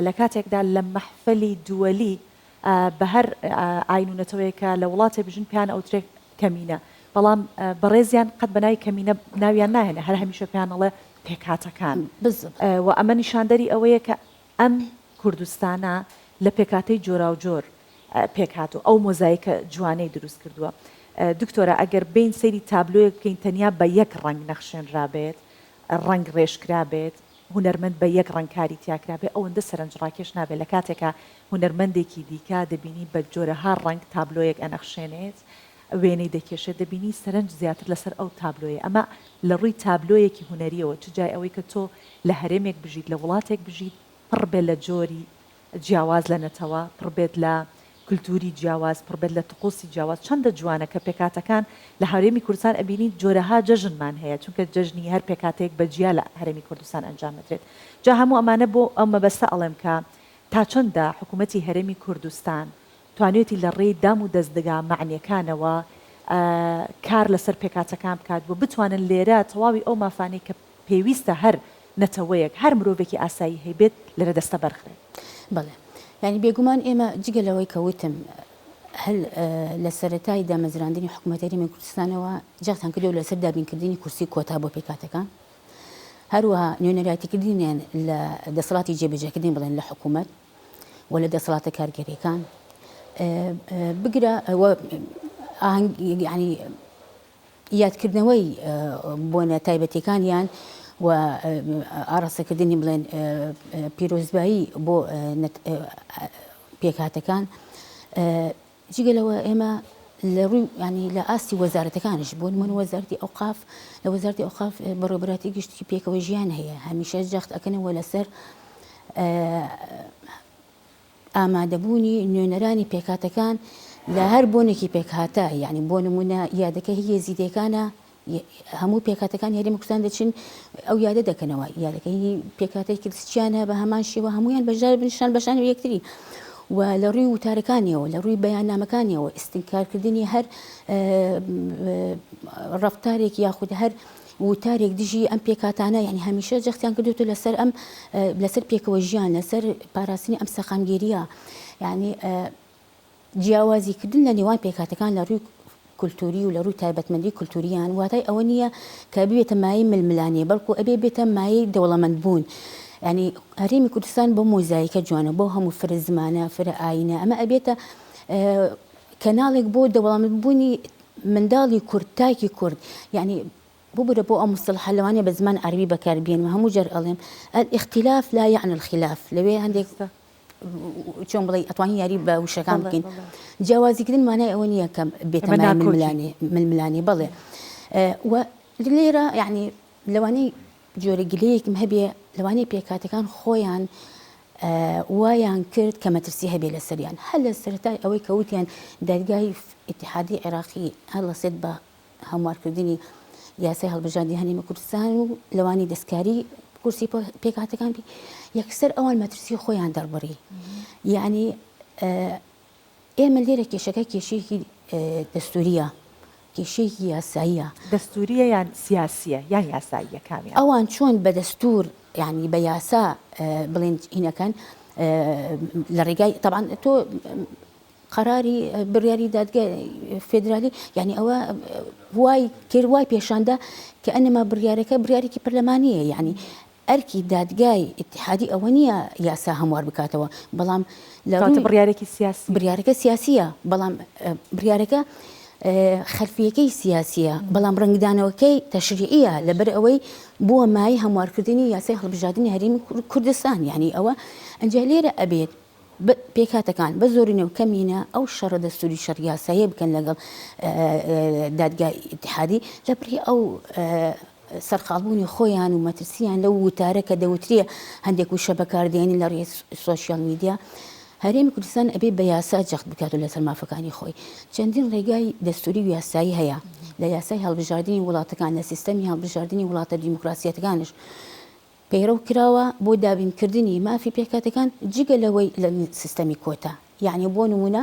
لە کاتێکدا لە مەحفەلی دووەلی بە هەر ئاینونەتەوەیەکە لە وڵاتی بژن پیان ئەوترێک کەمینە بەڵام بەڕێزیان قەت بەناوی کەمینە ناویان ناهێنە هەر هەمیشە پیانەڵێ پێکهاتەکان و ئەمە نیشاندەری ئەوەیە کە ئەم کوردستانە لە پێکاتەی جۆرا و جۆر پێکهات و ئەو مۆزاییکە جوانەی دروست کردووە. دکتۆرە ئەگەر بین سەیری تابلۆیەک بکەین تەنیا بە یەک ڕنگ نەخشێنرا بێت ڕنگ ڕێژکرا بێت هونەرمەند بە یەک ڕنگکاری تیاکرابێ ئەوەندە سەرنجڕاکێش نابێت لە کاتێکە هونەرمەندێکی دیکە دەبینی بە جۆرەها ڕنگ تابلۆیەک ئەنەخشێنێت وێنەی دەکێشێت دەبینی سەرنج زیاتر لەسەر ئەو تابلۆیە ئەمە لە ڕووی تابلۆیەکی هونەریەوە چ جای ئەوەی کە تۆ لە هەرێمێک بژیت لە وڵاتێک بژیت پڕ بێت لە جۆری جیاواز لە نەتەوە پڕ بێت لە کللتوری جیاواز پڕ بێت لە تقوسی جیاواز چەندە جوانە کە پێکاتەکان لە هەرێمی کوردستان ئەبینیت جۆرەها جەژنمان هەیە چونکە جەژنی هەر پێکاتەیەک بەجیا لە هەرێمی کوردستان ئەنجامدرێت. جا هەموو ئەمانە بۆ ئەو مەبەستە ئەڵێم کە تا چەندە حکوومەتی هەرێمی کوردستان توانێتی لە ڕێی دام و دەستگا معنیەکانەوە کار لەسەر پێکاتەکان بکات بۆ بتوانن لێرە تەواوی ئەو مافانەی کە پێویستە هەر نەتەوەیەک هەر مرۆڤێکی ئاسایی هەیبێت لەرە دەستە بەرخرێت. بەڵێ ینی بێگومان ئێمە جگە لەوەی کەوتم هەل لە سەرەتای دامەزراندنی حکوومەتی هەرێمی کوردستانەوە جەختان کردو لەسەر دابینکردنی کورسی کۆتا بۆ پێکاتەکان هەروەها نوێنەرایەتیکردنیان لە دەسەڵاتی جێبەجێکردنی بڵێن لە حکوومەت و لە دەسەڵاتە کارگەریەکان بگرە ینی یادکردنەوەی بۆنە تایبەتیەکانیان و ئاڕاستەکردنی بڵێن پیرۆزبایی بۆ پێکهاتەکان جگەلەوە ئێمە لە ڕووی ینی لە ئاستی وەزارەتەکانش بۆ نمونە وەزارەتی ئەوقاف لە وەزارەتی ئەوقاف بەڕێوەبەراتی گشتی پێکەوە ژیان هەیە هەمیشە جەخت ئەکەنەوە لەسەر ئامادەبوونی نوێنەرانی پێکهاتەکان لە هەر بۆنێکی پێکهاتە یعنی بۆ نمونە یادەکە هی یێزیدەکانە هەموو پێکاتەکان هەرێمی کوردستان دەچین ئەو یادە دەکەنەوە یادەکەی پێکاتەی کردستیانە بە هەمان شێوە هەمویان بەژار بنشان بەشان و یەکتری و لە ڕووی وتارەکانیەوە لە ڕووی بەیاننامەکانیەوە ئستینکارکردنی هەر ڕەفتارێک یاخود هەر وتارێک دژی ئەم پێکاتانە یعنی هەمیشە جەختیان کردوتە لەسەر ئەم لەسەر پێکەوە ژیان لەسەر پاراستنی ئەم سەقامگیریە یعنی جیاوازیکردن لە نێوان پێکاتەکان لە ڕووی کولتوری و لە ڕووی تایبەتمەندی کولتوریان واتای ئەوە نییە کە ببێتە مایە ململانێ بەڵکو ئەبێ بێتە مایەی دەوڵەمەند بوون ینی هەرێمی کوردستان بۆ مۆزاییکە جوانە بۆ هەموو فرە زمانە فرە ئاینە ئەمە ئەبێتە کەناڵێک بۆ دەوڵەمەندبوونی منداڵی کورد تاکی کورد یعنی بۆ بۆ ئەو مستەلحە لەوانەیە بە زمان عەربی بەکاربێن و هەموو جار ئەڵێم الاختلاف لا يعني الخلاف لەوێ هەندێک چۆن بڵێ ئەتوانی یاری بە وشەکان بکەین جیاوازیکردن مانای ئەوە نییە کە بێتە ململانی بڵێ و لێرە یعنی لەوانەی جۆرە گلەیەکم هەبێ لەوانەیە پێکاتەکان خۆیان وایان کرد کە مەترسی هەبێ لە سەریان هەر لە سەرەتای ئەوەی کەوتیان دەرگای ئیتیحادی عێراقی هەڵەسێت بە هەموارکردنی یاسای هەڵبژاردننی هەرێمی کوردستان و لەوانی دەستکاری کورسی پێکاتەکان بی یەکسەر ئەوان مەترسی خۆیان دەربڕی یعنی ئێمە لێرە کێشەکە کێشەیەکی دەستوریە کێشەیەکی یاساییە دەستوریە یان سیاسیە یان یاساییە کامیان ئەوان چۆن بە دەستور یعنی بە یاسا بڵێن هینەکەن لە ڕێگای طبعا تۆ قراری بڕیاری دادگای فێدرالی یعنی ئەوە وای کرد وای پێشاندا کە ئەنەما بڕیارەکە بڕیارێکی پەرلەمانیە یعنی ئەرکی دادگای اتحادی ئەوە نییە یاسا هەموار بکاتەوە بەڵام بڕیارەکە سیاسیە بەڵام بڕیارەکە خەلفیەکەی سیاسیە بەڵام ڕنگدانەوەکەی تەشریعیە لەبەر ئەوەی بووە مای هەموارکردنی یاسای هەڵبژاردننی هەرێمی کوردستان یعنی ئەوە ئەنجا لێرە ئەبێت پێکاتەکان بە زۆرینە و کەمینە ئەو شەڕە دەستوری شەڕ یاساییە بکەن لەگەڵ دادگای اتحادی لەبری ئەو سەرقاڵبوونی خۆیان و مەترسیان لەو وتارە کە دەوتریە هەندێک وشە بەکاردێنی لە ڕێی سۆشیال میدیا هەرێمی کوردستان ئەبێ بە یاسا جەخت بکات و لە سەرمافەکانی خۆی چەندین ڕێگای دەستوری و یاسایی هەیە لە یاسای هەڵبژاردننی وڵاتەکان لە سیستەمی هەڵبژاردننی وڵاتە دیموکراسیەتەکانش پەیڕەو کراوە بۆ دابینکردنی مافی پێکاتەکان جگە لەوەی لە سیستەمی کۆتا یعنی بۆ نمونە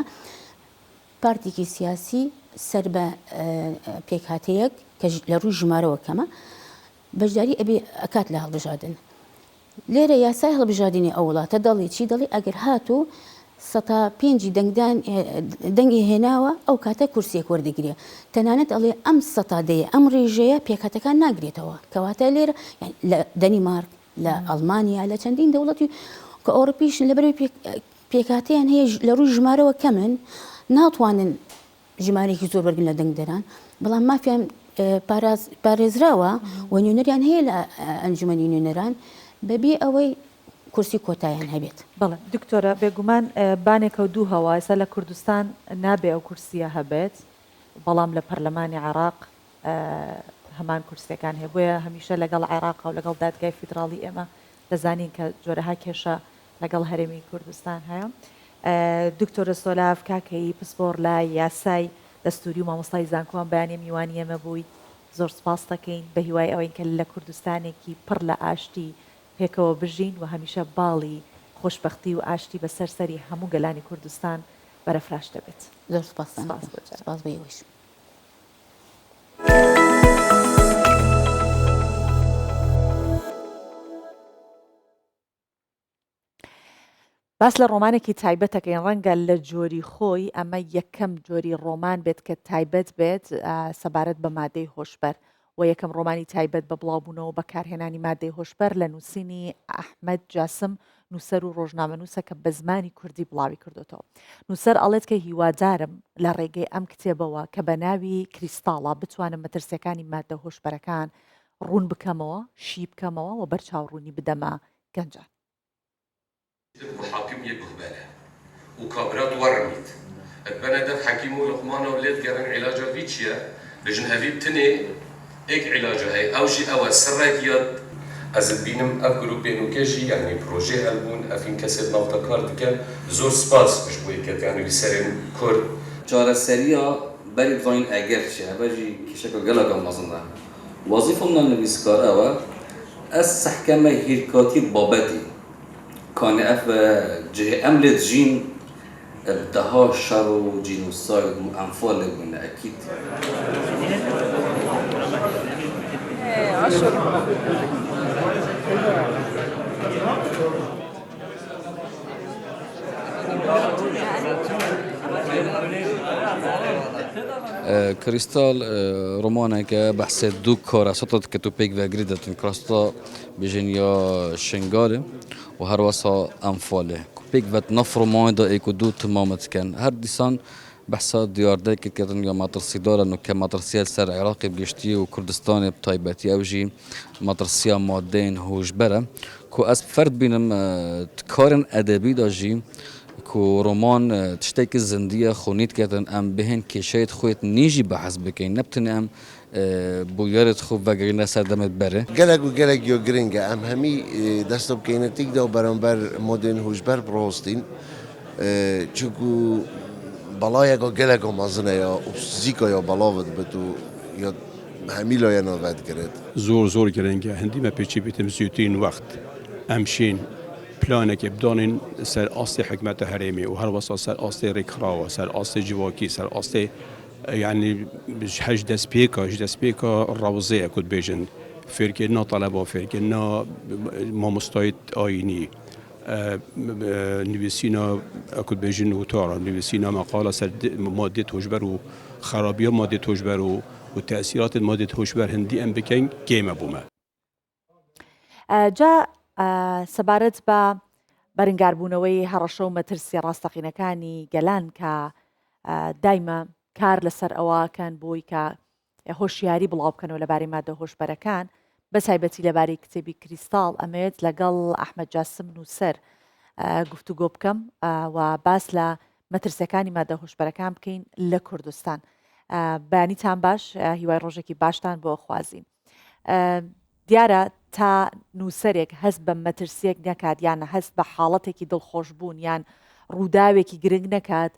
پارتێکی سیاسی سەر بە پێکهاتەیەک کە لە ڕووی ژمارەوە کەمە بەشداری ئەبێ ئەکات لە هەڵبژاردن لێرە یاسای هەڵبژاردننی ئەو وڵاتە دەڵی چی دەڵی ئەگەر هاتوو 5 دەنگی هێناوە ئەو کاتە کورسێک وەردەگرێ تەنانەت ئەڵێ ئەم سەتادەیە ئەم ڕێژەیە پێکاتەکان ناگرێتەوە کەواتە لێرە لە دەنیمارک لە ئەڵمانیا لە چەندین دەوڵەتی کە ئەوڕۆپیشن لەبەرەوەی پێکاتیان هەیە لە ڕووی ژمارەوە کەمن ناتوانن ژمارێکی زۆر وەرگن لە دەنگدەران بەڵام مافیان پارێزراوە و نوێنەریان هەیە لە ئەنجومەنی نوێنەران بەبێ ئەوەی کورسی کۆتاییان هەبێت بەڵێ دکتۆرە بێگومان بانێکە و دوو هەوایسە لە کوردستان نابێ ئەو کورسیە هەبێت بەڵام لە پەرلەمانی عێراق هەمان کورسەکان هەیە بۆیە هەمیشە لەگەڵ عێراق و لەگەڵ دادگای فیدراڵی ئێمە دەزانین کە جۆرەها کێشە لەگەڵ هەرێمی کوردستان هەیە دکتۆرە سۆلاف کاکەی پسپۆر لای یاسای دەستوری و مامۆستای زانکۆوان بەیانی میوانی ئێمە بووی زۆر سپاس دەکەین بە هیوای ئەوەی کە لە کوردستانێکی پڕ لە ئاشتی پێکەوە بژین و هەمیشە باڵی خۆشببختی و ئاشتی بە سەرسەری هەموو گەلانی کوردستان بەرەفراش دەبێت زۆر سپاس بەیەوەش باس لە ڕۆمانێکی تایبەتەکەین ڕەنگە لە جۆری خۆی ئەمە یەکەم جۆری ڕۆمان بێت کە تایبەت بێت سەبارەت بە مادەی هۆشبەر و یەکەم ڕۆمانی تایبەت بە بڵاوبوونەوە بەکارهێنانی مادەی هۆشبەر لە نووسینی ئەحمەد جاسم نووسەر و ڕۆژنامەنووسە کە بە زمانی کوردی بڵاوی کردوتەوە نووسەر ئەڵێت کە هیوادارم لە ڕێگەی ئەم کتێبەوە کە بە ناوی کریستاڵە بتوانم مەترسیەکانی مادە هۆشبەرەکان ڕوون بکەمەوە شی بکەمەوە و بەرچاوڕوونی بدەمە گەنجان وحاكم يقبله وكابرات ورميت اتبنى دف حكيم ولقمان ولاد قرن علاجه فيتشيا لجن هفيب تني ايك علاجه هي او شي او سرك يد از بينم اف جروب بينو كاجي يعني بروجي البون افين كسب نقطه كارد كان زور سباس مش بوي كات يعني بيسرن كورد جارة سريع بري فاين اجرش باجي كشكل جلقه مصنع وظيفه من النبيسكار اوا اس حكمه هيركاتي بابتي كان اف املت جين ابتها شر وجينوسايد وانفال من اكيد كريستال رومانك بحث دو كورا سطت كتوبيك وغريدة كراستا بجنيا شنغال وهر وصا أنفاله كوبيك وات نفر ما دا إيكو دو تمامت كان هر ديسان بحثا ديار دايك كتن يا مطرسي دار إنه كمطرسية سر عراقي بجشتي وكردستان بطيبتي أوجي مطرسية مادين هوجبرة كو أس فرد بينم تكارن أدبي داجي كو رومان تشتيك الزندية خونيت كتن أم بهن كشيت خويت نيجي بحث بكين نبتن أم بویارت خوب و گرینه سردمت بره. گلگ و گلگ یا گرینگه ام همی دستاب کینتیک دا برانبر مدن هوشبر براستین چونکو بالای گا گلگ و مازنه یا زیکا یا بالاود بتو یا همی لایه نوید کرد. زور گرینگه هندی ما پیچی بیتم زیوتین وقت امشین پلانه که بدانین سر آسته حکمت هرمی و هر واسه سر آسته رکراو سر آسته جواکی سر آسته يعني هج دسبيكا الروزية كنت بيجن فرقنا طلبة فرقنا مامستايت آيني نویسینا اکود بیشتر نوتارا نویسینا مقاله سر ماده توجبر و خرابی ماده توجبر و تأثیرات ماده توجبر هندی ام بکن گیم بومه. جا سەبارەت بە بەرەنگاربوونەوەی هەڕەشە و مەترسی ڕاستەقینەکانی گەلان کە دایمە کار لەسەر ئەوەکەن بۆی کە هۆشیاری بڵاو بکەنەوە لەبارەی مادە هۆشبەرەکان بە تایبەتی لەبارەی کتێبی کریستاڵ ئەمەوێت لەگەڵ ئەحمەد جاسم نووسەر گفتوگۆ بکەم و باس لە مەترسیەکانی مادە هۆشبەرەکان بکەین لە کوردستان. بەیانیتان باش، هیوای ڕۆژێکی باشتان بۆ خوازیین. دیارە تا نووسەرێک هەست بە مەترسیەک نەکات یان هەست بە حاڵەتێکی دڵخۆشبوون یان ڕووداوێکی گرنگ نەکات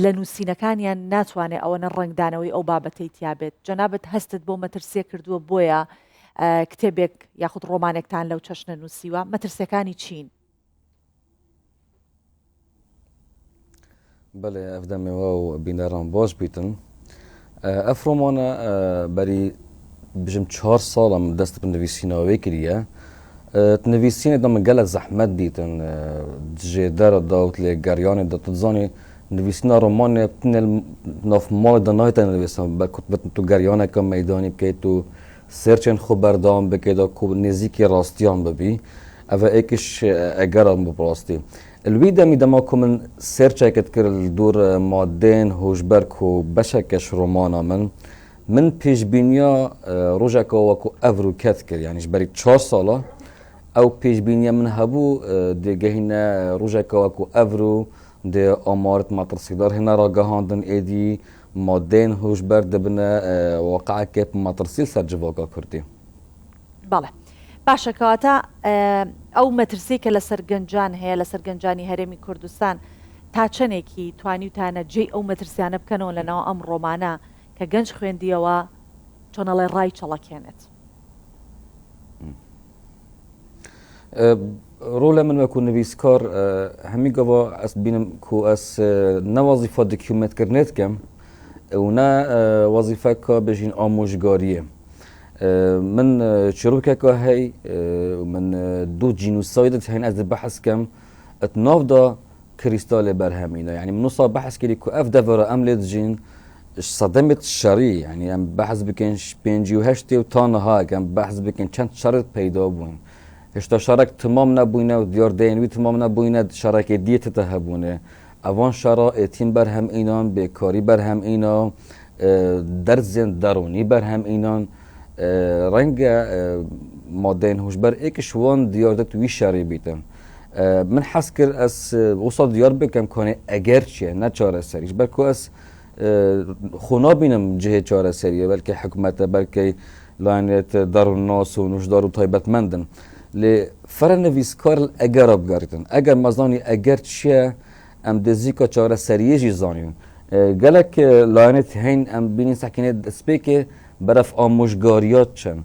لە نووسینەکانیان ناتوانێت ئەوەنە ڕنگدانەوەی ئەو بابەتەی تیابێت. جەنابەت هەستت بۆ مەترسیە کردووە بۆیە کتێبێک یاخود ڕۆمانێکتان لەو چەشنە نووسیوە. مەترسیەکانی چین؟ بەڵێ ئەفدەمێەوە و بینەران باش بیتن. ئەف ڕۆمانە بەری بژم 4 ساڵم دەست بە نوویسینەوەی کردە. نوویسینە دەمە گەلە زەحمەت دیتن جێ دەرەداوت لێ گەریانێدا تزانێ نوویسینە ڕۆمانێ بتنێ ناف ماڵ دەنایتە نوویسم بەکوت تو گەریانێکە مەیدانی بکەیت و سێرچێن خۆ بەردەوام بکەیت و نێزیکی ڕاستیان ببی ئەvە ئێکیش ئەگەرم بڕاستی. الوی دەمی دەما کو من سێرچێکت کرد دوور مادێن هۆشبەرک و بەشێکەش ڕۆمانە من پێشبینیە ڕۆژێکەوە وەکو ئەڤر و کەت کرد یانیش بەری 4 ساڵە ئەو پێشبینیە من هەبوو دێگەهینە ڕۆژێکە وەکو ئەڤر و دێ ئامارت مەترسیدار هێنا ڕاگەهاندن ئێدی مادێن هۆشبەر دەبنە واقعەکێ مەترسی سەر جڤاکە کوردی. بەڵێ باشەکەواتە ئەو مەترسی کە لەسەر گەنجان هەیە لەسەر گەنجانی هەرێمی کوردستان تا چەندێکی توانیوتانە جێی ئەو مەترسیانە بکەنەوە لەناو ئەم ڕۆمانە کە گەنج خوێندیەوە چۆنەڵێ ڕای چەڵەکێنێت. ڕۆلە من وەکو نویسکار هەمی گەوە ئەس بینم کو ئەس نەوەزیفە دکیومنتکردنێت کەم و نە وەزیفەکە بژین ئامۆژگاریە. من چیرۆکێکە هەی من دوو جینوسایدت هەین ئەس بەحث کەم ئەت ناودا کریستالێ بەرهەمینە یعنی منوسا بەحث کردی کو ئەف دەڤەرە ئەم لێ دژین صدمت شەڕی یعنی ئەم بەحث بکەین 58 و تانەها ئەم بەحث بکەین چەند شەڕت پەیدا بوون. هێشتا شارێک تمام نەبووینە و دیاردەیەنوی تمام نەبووینە شارێکی دیەتە هەبوونێ ئەوان شارە ئێتیم بەرهەم ئینان بێکاری بەرهەم ئینا دەرزێن دەڕوونی بەرهەم ئینان ڕەنگە مادەین هۆشبەر ئێکش وان دیاردەت وی شاری بیتن. من حەز کرد ئەس وسا دیار بکەم کۆنێ ئەگەر چیە نە چارەسەریش بەرکو ئەس خۆ نابینم جهێ چارەسەریە بەلکە حکومەتە بەلکەی لایەنێت دەڕون ناس و نوشدار و تایبەتمەندن. لێ فەرە نویسکار ئەگەرە بگەڕیتن ئەگەر مەزانی ئەگەر چییە ئەم دزیکە چارەسەریەژی زانیون گەلک لایەنێت هەین ئەم بینین سەکینێت دەستپێکێ بەرەف ئامۆژگاریات چەند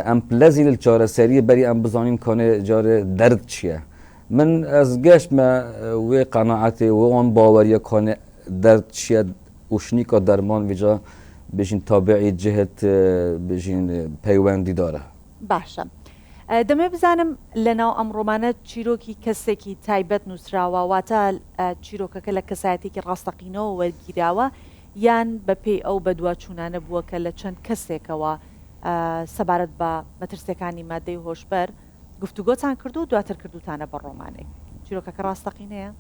ئەم پلەزی لە چارەسەریە بەری ئەم بزانین کۆنێ جارێ دەرد چییە. من ئەس گەشتمە وێ قەناعەتێ وان باوەریە کۆنێ دەرد چییە وشنیکە دەرمان ویجا بژین تابعی جهت بژین پەیوەندی دارە. باشە. دەمێ بزانم لەناو ئەم ڕۆمانە چیرۆکی کەسێکی تایبەت نووسراوە واتە چیرۆکەکە لە کەسایەتێکی ڕاستەقینەوە وەرگیراوە یان بە پێی ئەو بە دواچوونانە بووە کە لە چەند کەسێکەوە سەبارەت بە مەترسیەکانی مادەی هۆشبەر گفتوگۆتان کردو و دواتر کردوتانە بە ڕۆمانێک. چیرۆکەکە ڕاستەقینەیە؟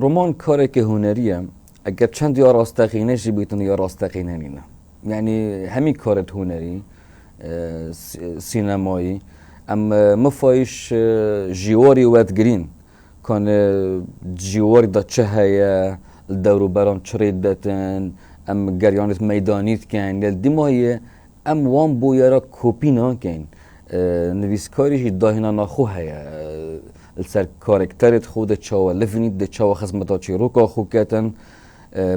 ڕۆمان کارێکی هونەریە ئەگەر چەند یا ڕاستەقینەشی بیتن یا ڕاستەقینە نینە یعنی هەمی کارت هونەری سینەمایی ئەم مفایش ژیواری وەتگرین کۆن جیوەریدا چه هەیە دەوروبەران چڕێت دەتن ئەم گەریانت مەیدانیتکەین لە دیمایە ئەم وان بۆ یارە کۆپی ناکەین نویسکاریشی داهێنا ناخۆ هەیە لەسەر کارێکتەرت خۆ دەچاوە لڤنیت دەچاوە خزمەتا چیرۆکا خوکەتن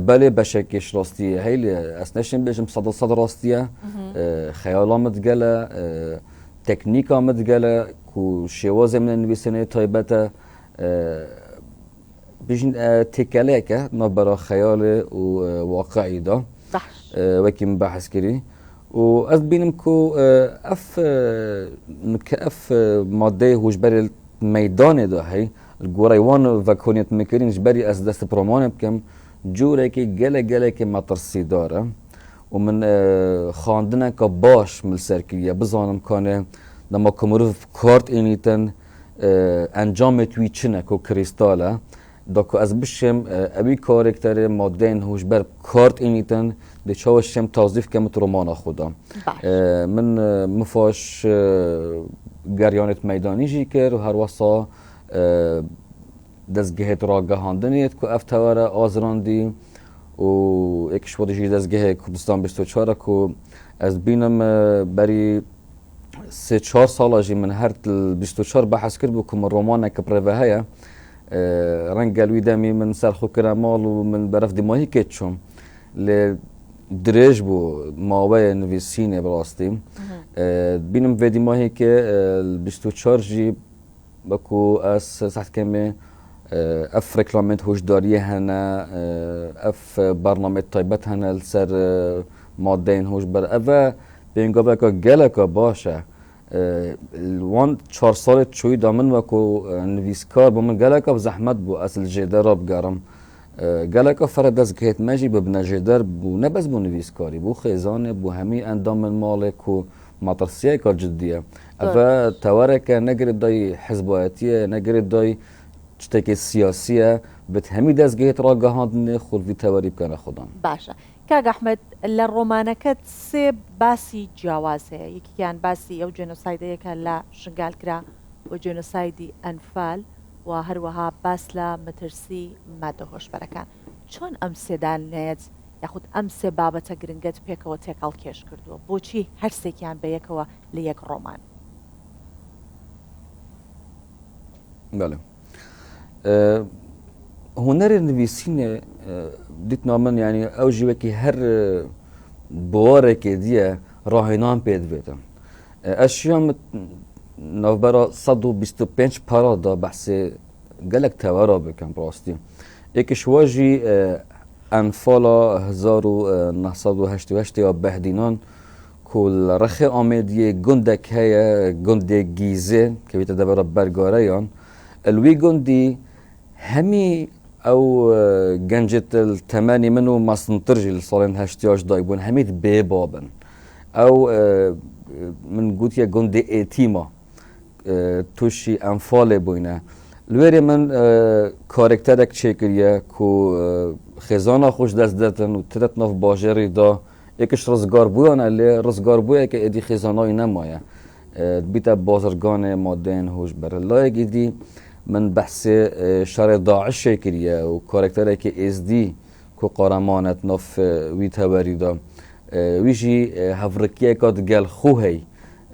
بەلێ بەشێکیش ڕاستیە هەی ئەس نەشین بێژم 100 ڕاستیە خەیاڵامت گەلە تەکنیکامت گەلە و شێوازێ منە نویسێنێ تایبەتە بيجن تكاليكا نبرا خيال وواقعي ده وكيم بحث كري وأذ بينمكو اف مادة هوش بري الميدان ده هي الجوريوان فاكونيت مكرين جبري أز دست برومان بكم جوري كي جلا كي مطرسي داره ومن خاندنا كباش من السركية بزانم كان لما كمروف كارت إنيتن انجام تویچنه کو کریستاله داکو از بشم ابی کاراکتر مادین هوش بر کارت اینیتن دچوشم توظیف کم رومان خودم من مفاش گریانت میدانی جی کر و هر وصا دزگهت را گهاندنیت کو افتواره آزراندی و اکش ودیجی دزگه کردستان 24 کو از بینم بری 3-4 ساله جی من هر 24 بحث کرد بكم الرومانة كبرفهايا رنجل دامي من سرخو كرامال ومن برف دماهي كيتشوم لدريج بو ماوية نفيسيني براستي بينم في دماهي كي ال 24 جي بكو اس تحت كمي اف ريكلامنت هوش داريه هنا اف برنامج طيبت هنا لسر مادين هوش بر افا بینگاه بکا گله که باشه وان 4 سال چوی دامن وکو نویسکار با من گله که زحمت بو اصل جدر را بگرم گله که فرد از که مجی ببنه جدر بو نه بس بو نویسکاری بو خیزانه بو همی اندام مالک و مطرسیه که جدیه اما تواره که نگرد دای حزبایتیه نگرد دای چتکی سیاسیه بت همی دزگهت را گهاندنه خلوی تواری بکنه خودم باشه کاگ احمد للرومانكت سي باسي جوازه يكيان باسي او جينوسايديك لا شنقال كرا وجينوسايدي انفال وهروها باسلا مترسي مادهوش بركان چون ام سدان نيت ياخد ام سبابه تگرنگت بيكو تيقال كيش كردو بوچي هر سيكيان بيكو ليك رومان بله هنر النویسین دیت نامن یعنی اوجی وکی هر بواره که دیه راهنام پید بیدم اشیام نوبرا 125 پارا دا بحث گلک توارا بکن براستی یکیش واجی انفالا 1988 یا بهدینان کل رخی آمدیه گندک هیا گنده گیزه که بیت دبرا برگاره یان الوی گندی همی او جنجت الثماني منو ما سنترجي لصالين هاشتياج دايبون هميد بابن او من قلت يا جندي ايتيما توشي انفال بوينه الويري من كاركترك تشيكريا كو خزانه خوش دست دتن و ترت نف باجري دا يكش رزگار بويان اللي رزگار بويا که ادي خزانه نمايه بيتا بازرگان مادين هوش بر الله يجدي من بحث شر داعش شکریه و کاراکتره که از دی که قرمانت نف ویت هوریدا ویجی هفرکیه کاد گل خوهی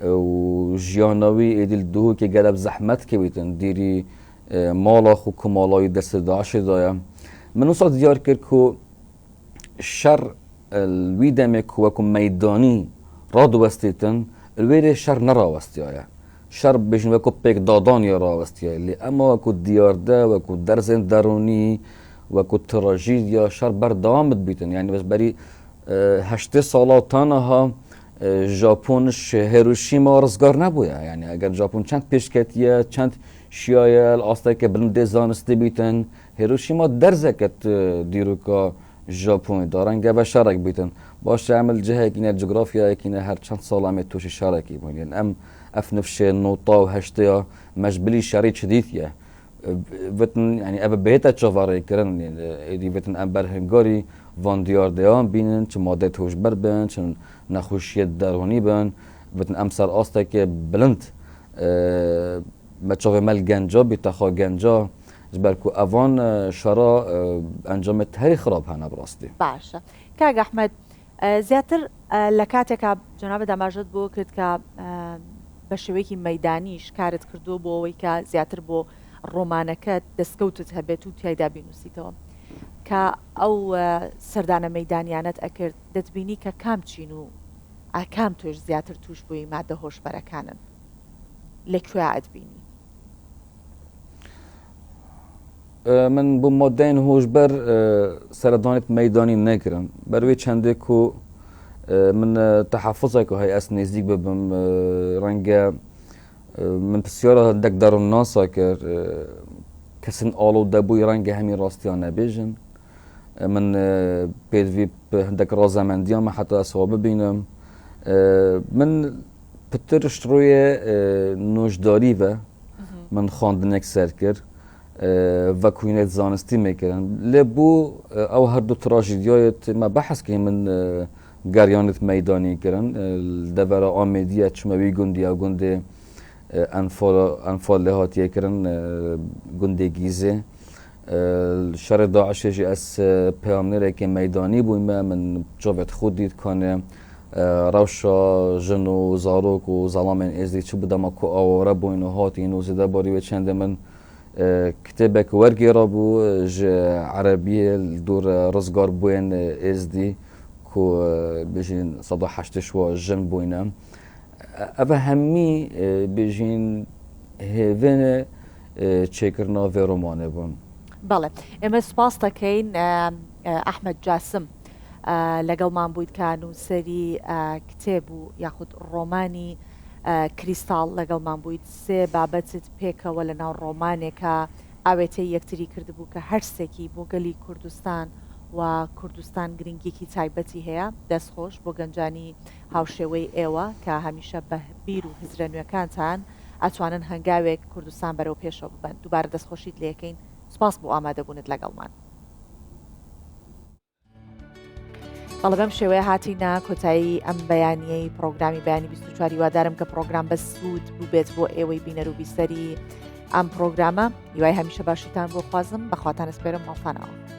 و جیانوی ادیل دو که گلب زحمت که بیتن دیری مالا خو کمالای دست داعش دایا من اصلا دیار کرد که شر الویدمه که وکم میدانی راد وستیتن الویره شر نراوستی آیا شر بيجن وكو بيك دادان يا راوستيا اللي اما وكو ديارده وكو درزن دروني وكو تراجيديا شر بردام بيتن يعني بس بري 8 سالا تنها ژاپنش هیروشیما رزگار نبوده يعني اگر ژاپن چند پیشکتیه چند شیایه الاسته که بلند زانسته بیتن هیروشیما درزکت دیروکا ژاپن دارن گه شارک بیتن باشه عمل جهه کینه جغرافیا کینه هر چند سال هم توش شارکی بودن ام افنفش نوطا وهشتيا مجبلي شريط شديدية وتن يعني أبى بيتا تشوفاري كرن يعني وتن أمبر هنغاري وان ديار ديان بينن چه مادة هوش بربن چه نخوشيت دروني بن وتن أمسر آستا که بلند ما تشوفي مال گنجا بيتخا گنجا جبركو أوان شرا أنجام تهري خراب هنا براستي باشا كاغ أحمد زياتر لكاتك جناب دماجد بو كرد كا بە شێوەیەکی مەیدانیش کارت کردو بۆ ئەوەی کە زیاتر بۆ ڕۆمانەکەت دەستکەوتت هەبێت و تایدا بینوسیتەوە کە ئەو سەردانە مەیدانیانت ئەکرد دەتبینی کە کام چین و ئاکام تۆش زیاتر توش بووی مادە هۆشبەرەکانن لەکوێ ئەتبینی من بۆ مادەین هۆشبەر سەردانێت مەدانی نەکردن بەروێ چەندێک و من تەحافظێک و هەیە ئەس نێزیک ببم ڕەنگە من پرسیارە دەکدار و ناسا کرد کەسن ئاڵوودەبووی ڕەنگە هەمی ڕاستیان نەبێژن من پێوی هەندێک ڕازەمەندیانمە حتا ئەسەوە ببینم من پترش ڕوویە نۆژداری بە من خواندنێک سەر کرد ڤەکوینێت زانستی میکردن لێ بوو ئەو هەردوو تراژیدیایەت مە بەحەسکەی من گەریانت مەدانی کردن دەبەرە ئامێدیە چمەوی گوندی ئەو گوندێ ئەنفال لێ هاتیەکردن گوندێ گیزێ شەڕێ داعشێژی ئەس پەیامنێرێکی مەدانی بوویمە من جاوێت خود دیت کانێ ڕەوشە ژن و زارۆک و زەڵامێن ئێزی چ بدەمە کو ئاوەڕە بووین و هاتین و زیدە باریوێ چەندە من کتێبێک وەرگێڕا بوو ji عەرەبیە دوور ڕزگار بووێن ئێزدی ku bêjin 180 wa jin bûyne ev hemî bêjin hêvene çêkirina vê romanê bûn. بەڵێ ئێمە سپاس دەکەین ئەحمەد جاسم لەگەڵمان بوویتکان و سەری کتێب و یاخود ڕۆمانی کریستاڵ لەگەڵمان بوویت سێ بابەتت پێکەوە لە ناو ڕۆمانێکە ئاوێتەی یەکتری کردبوو کە هەرسێکی بۆ گەلی کوردستان و کوردستان گرنگێکی تایبەتی هەیە دەستخۆش بۆ گەنجانی هاوشێوەی ئێوە کە هەمیشە بە بیر و هزرە نوێەکانتان ئەتوانن هەنگاوێک کوردستان بەرەو پێشەوە ببن دووبارە دەستخۆشیت لێکەین سپاس بۆ ئامادەبوونت لەگەڵمان بەڵێ بەم شێوەیە هاتینا کۆتایی ئەم بەیانیەی پرۆگرامی بەیانی 24 وادارم کە پرۆگرام بە سوود بووبێت بۆ ئێوەی بینەر و بیسەری ئەم پرۆگرامە هیوای هەمیشە باشیتان بۆ خوازم بەخواتان ئەسپێرم ماڵتانەوە